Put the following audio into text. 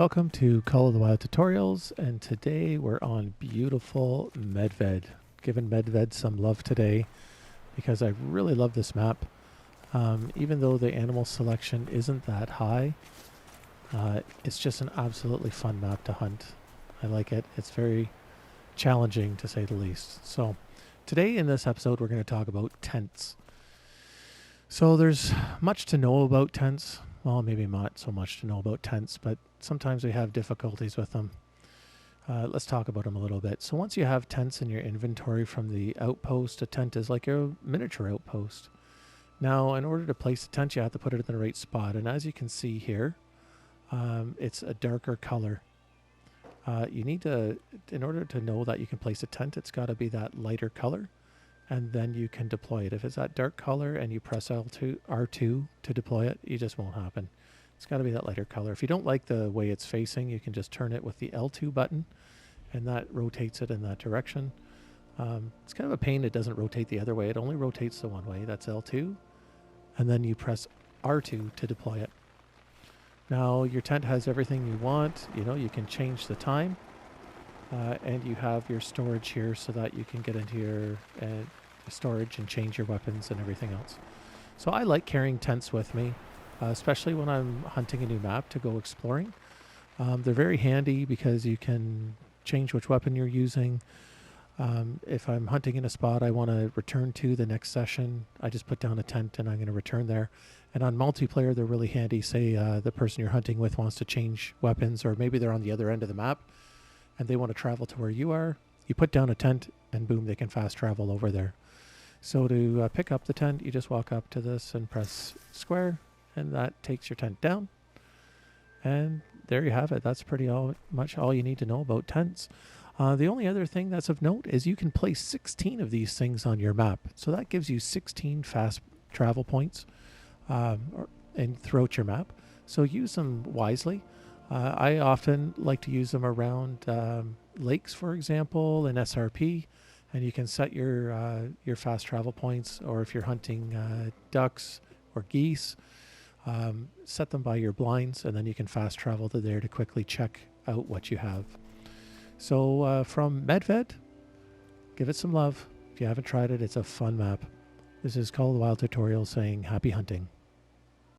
Welcome to Call of the Wild Tutorials, and today we're on beautiful Medved. Giving Medved some love today because I really love this map. Even though the animal selection isn't that high, it's just an absolutely fun map to hunt. I like it. It's very challenging to say the least. So today in this episode we're going to talk about tents. So there's much to know about tents. Well, maybe not so much to know about tents, but sometimes we have difficulties with them. Let's talk about them a little bit. So once you have tents in your inventory from the outpost, a tent is like a miniature outpost. Now, in order to place a tent, you have to put it in the right spot. And as you can see here, it's a darker color. You need to, in order to know that you can place a tent, it's got to be that lighter color. And then you can deploy it. If it's that dark color and you press R2 to deploy it, it just won't happen. It's got to be that lighter color. If you don't like the way it's facing, you can just turn it with the L2 button, and that rotates it in that direction. It's kind of a pain it doesn't rotate the other way. It only rotates the one way. That's L2. And then you press R2 to deploy it. Now your tent has everything you want. You know, you can change the time. And you have your storage here so that you can get into your storage and change your weapons and everything else. So I like carrying tents with me, especially when I'm hunting a new map to go exploring. They're very handy because you can change which weapon you're using. If I'm hunting in a spot I want to return to the next session, I just put down a tent and I'm going to return there. And on multiplayer, they're really handy. Say the person you're hunting with wants to change weapons, or maybe they're on the other end of the map and they want to travel to where you are. You put down a tent and boom, they can fast travel over there. So to pick up the tent, you just walk up to this and press square, and that takes your tent down. And there you have it. That's pretty much all you need to know about tents. The only other thing that's of note is you can place 16 of these things on your map. So that gives you 16 fast travel points and throughout your map. So use them wisely. I often like to use them around lakes, for example, in SRP, and you can set your fast travel points, or if you're hunting ducks or geese, set them by your blinds, and then you can fast travel to there to quickly check out what you have. So from Medved, give it some love. If you haven't tried it, it's a fun map. This is Call of the Wild Tutorial saying happy hunting.